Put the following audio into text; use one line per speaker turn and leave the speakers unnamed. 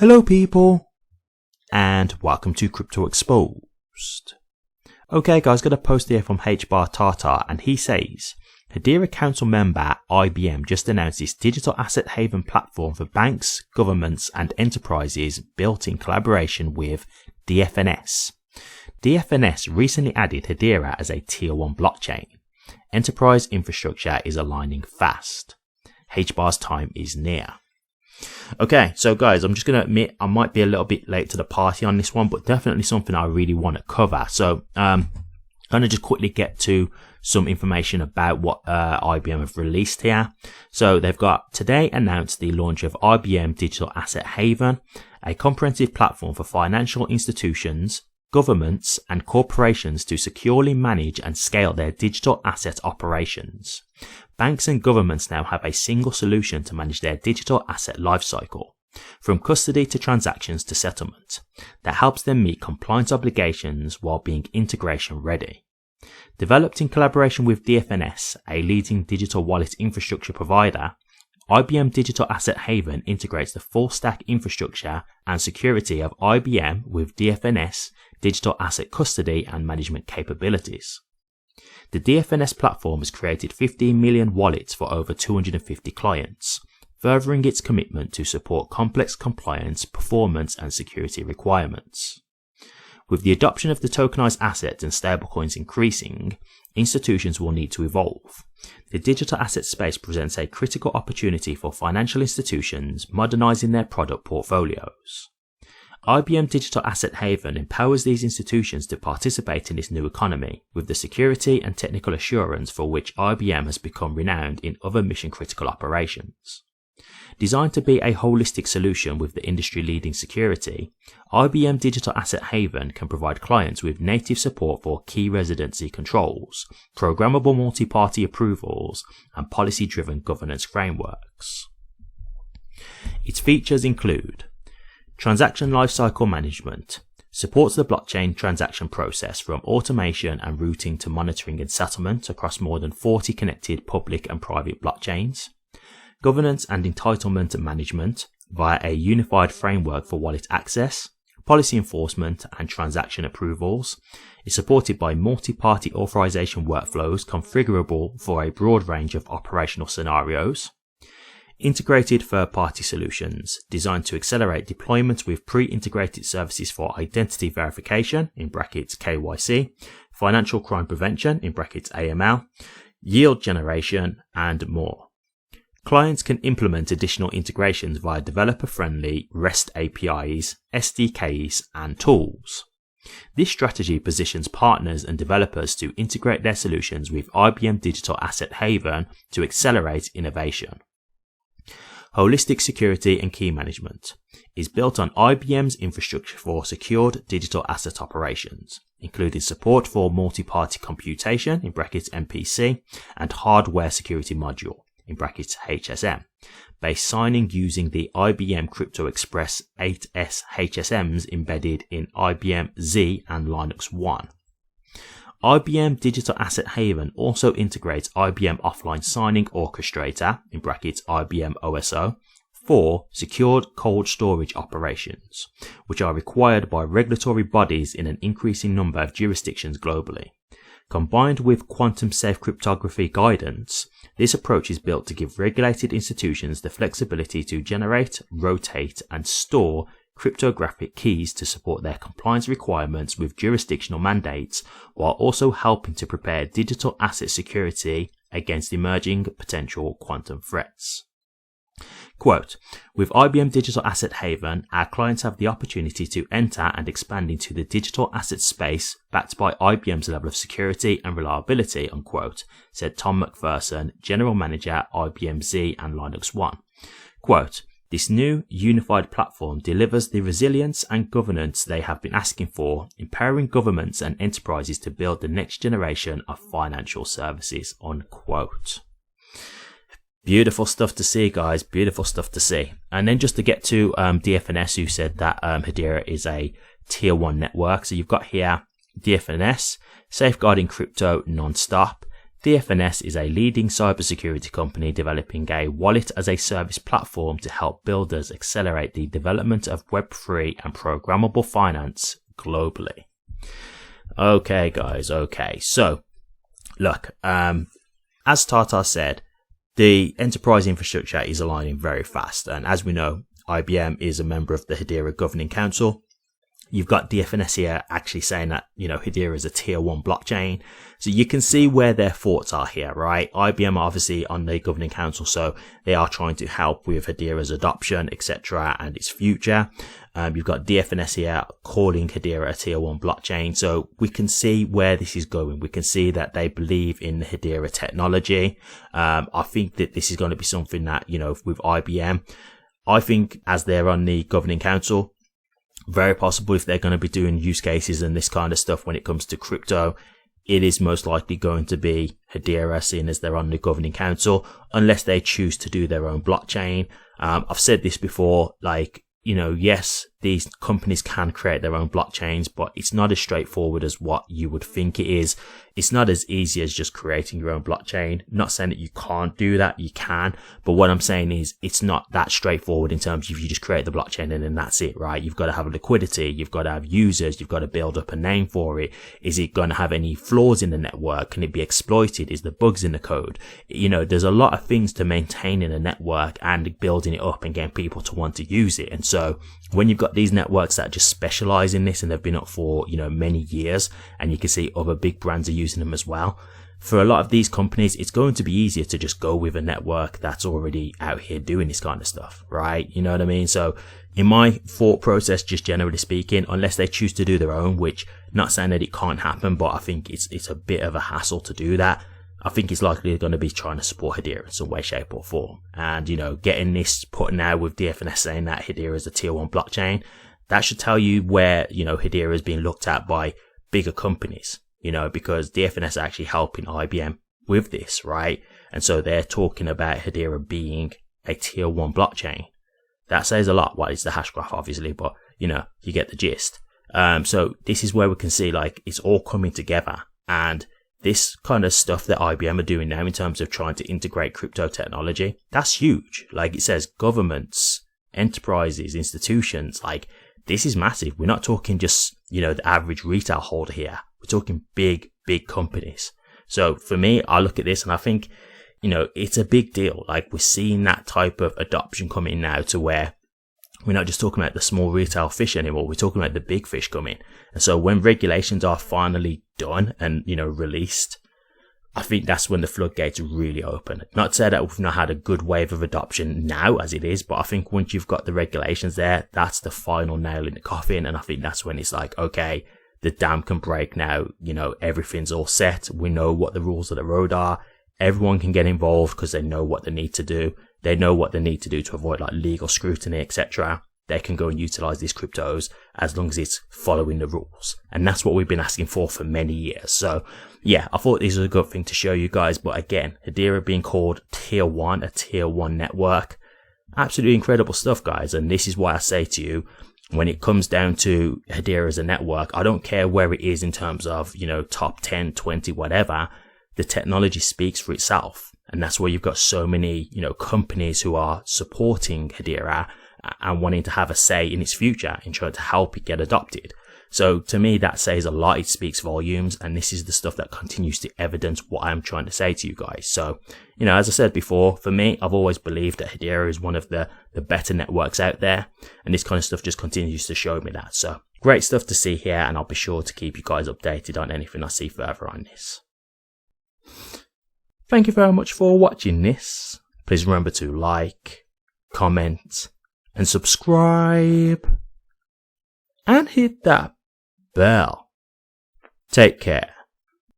Hello people, and welcome to Crypto Exposed. Okay guys, got a post here from HBAR Tartar, and he says, Hedera Council member IBM just announced its digital asset haven platform for banks, governments and enterprises built in collaboration with DFNS. DFNS recently added Hedera as a tier 1 blockchain. Enterprise infrastructure is aligning fast. HBAR's time is near. Okay, so guys, I'm just going to admit I might be a little bit late to the party on this one, but definitely something I really want to cover. So I'm going to just quickly get to some information about what IBM have released here. So they've got today announced the launch of IBM Digital Asset Haven, a comprehensive platform for financial institutions, governments and corporations to securely manage and scale their digital asset operations. Banks and governments now have a single solution to manage their digital asset lifecycle, from custody to transactions to settlement, that helps them meet compliance obligations while being integration ready. Developed in collaboration with DFNS, a leading digital wallet infrastructure provider, IBM Digital Asset Haven integrates the full stack infrastructure and security of IBM with DFNS digital asset custody and management capabilities. The DFNS platform has created 15 million wallets for over 250 clients, furthering its commitment to support complex compliance, performance and security requirements. With the adoption of the tokenized assets and stablecoins increasing, institutions will need to evolve. The digital asset space presents a critical opportunity for financial institutions modernizing their product portfolios. IBM Digital Asset Haven empowers these institutions to participate in this new economy with the security and technical assurance for which IBM has become renowned in other mission-critical operations. Designed to be a holistic solution with the industry-leading security, IBM Digital Asset Haven can provide clients with native support for key residency controls, programmable multi-party approvals, and policy-driven governance frameworks. Its features include Transaction Lifecycle Management, supports the blockchain transaction process from automation and routing to monitoring and settlement across more than 40 connected public and private blockchains. Governance and entitlement management via a unified framework for wallet access, policy enforcement and transaction approvals, is supported by multi-party authorization workflows configurable for a broad range of operational scenarios. Integrated third-party solutions designed to accelerate deployment with pre-integrated services for identity verification in brackets KYC, financial crime prevention in brackets AML, yield generation, and more. Clients can implement additional integrations via developer-friendly REST APIs, SDKs, and tools. This strategy positions partners and developers to integrate their solutions with IBM Digital Asset Haven to accelerate innovation. Holistic Security and Key Management is built on IBM's infrastructure for secured digital asset operations, including support for multi-party computation in brackets MPC and hardware security module in brackets HSM, based signing using the IBM Crypto Express 8S HSMs embedded in IBM Z and Linux One. IBM Digital Asset Haven also integrates IBM Offline Signing Orchestrator in brackets IBM OSO for secured cold storage operations, which are required by regulatory bodies in an increasing number of jurisdictions globally. Combined with quantum-safe cryptography guidance, this approach is built to give regulated institutions the flexibility to generate, rotate, and store cryptographic keys to support their compliance requirements with jurisdictional mandates, while also helping to prepare digital asset security against emerging potential quantum threats. Quote, with IBM Digital Asset Haven, our clients have the opportunity to enter and expand into the digital asset space backed by IBM's level of security and reliability, unquote, said Tom McPherson, General Manager, IBM Z and Linux One. Quote, this new unified platform delivers the resilience and governance they have been asking for, empowering governments and enterprises to build the next generation of financial services, unquote. Beautiful stuff to see, guys. Beautiful stuff to see. And then just to get to DFNS, who said that Hedera is a tier 1 network. So you've got here DFNS, safeguarding crypto non-stop. DFNS is a leading cybersecurity company developing a wallet-as-a-service platform to help builders accelerate the development of Web3 and programmable finance globally. Okay, guys, okay. So, look, as Tata said, the enterprise infrastructure is aligning very fast. And as we know, IBM is a member of the Hedera Governing Council. You've got DFNS here actually saying that, Hedera is a tier 1 blockchain. So you can see where their thoughts are here, right? IBM are obviously on the governing council, so they are trying to help with Hedera's adoption, etc., and its future. You've got DFNS here calling Hedera a tier 1 blockchain. So we can see where this is going. We can see that they believe in the Hedera technology. I think that this is going to be something that, with IBM, I think as they're on the governing council, very possible if they're going to be doing use cases and this kind of stuff when it comes to crypto, it is most likely going to be Hedera, seeing as they're on the governing council, unless they choose to do their own blockchain. I've said this before, yes, these companies can create their own blockchains, but it's not as straightforward as what you would think it is. It's not as easy as just creating your own blockchain. Not saying that you can't do that, you can, but what I'm saying is it's not that straightforward in terms of you just create the blockchain and then that's it, right? You've got to have liquidity, you've got to have users, you've got to build up a name for it. Is it going to have any flaws in the network? Can it be exploited? Is there bugs in the code? There's a lot of things to maintaining a network and building it up and getting people to want to use it. And so when you've got these networks that just specialize in this and they've been up for, many years, and you can see other big brands are using them as well. For a lot of these companies, it's going to be easier to just go with a network that's already out here doing this kind of stuff, right? You know what I mean? So in my thought process, just generally speaking, unless they choose to do their own, which not saying that it can't happen, but I think it's a bit of a hassle to do that. I think it's likely going to be trying to support Hedera in some way, shape or form. And, getting this put now with DFNS saying that Hedera is a tier 1 blockchain, that should tell you where, Hedera is being looked at by bigger companies, because DFNS is actually helping IBM with this, right? And so they're talking about Hedera being a tier 1 blockchain. That says a lot. Well, it's the hashgraph, obviously, but, you get the gist. So this is where we can see, it's all coming together. And this kind of stuff that IBM are doing now in terms of trying to integrate crypto technology, that's huge. Like it says, governments, enterprises, institutions, this is massive. We're not talking just, the average retail holder here. We're talking big companies. So for me, I look at this and I think, it's a big deal. We're seeing that type of adoption coming now to where we're not just talking about the small retail fish anymore. We're talking about the big fish coming. And so when regulations are finally done and, released, I think that's when the floodgates really open. Not to say that we've not had a good wave of adoption now as it is, but I think once you've got the regulations there, that's the final nail in the coffin. And I think that's when it's okay, the dam can break now. Everything's all set. We know what the rules of the road are. Everyone can get involved because they know what they need to do. They know what they need to do to avoid legal scrutiny, etc. They can go and utilize these cryptos as long as it's following the rules. And that's what we've been asking for many years. So yeah, I thought this was a good thing to show you guys. But again, Hedera being called tier 1, a tier 1 network, absolutely incredible stuff, guys. And this is why I say to you, when it comes down to Hedera as a network, I don't care where it is in terms of, top 10, 20, whatever. The technology speaks for itself. And that's where you've got so many, companies who are supporting Hedera and wanting to have a say in its future and trying to help it get adopted. So to me, that says a lot. It speaks volumes. And this is the stuff that continues to evidence what I'm trying to say to you guys. So, as I said before, for me, I've always believed that Hedera is one of the better networks out there. And this kind of stuff just continues to show me that. So great stuff to see here. And I'll be sure to keep you guys updated on anything I see further on this. Thank you very much for watching this. Please remember to like, comment, and subscribe. And hit that bell. Take care.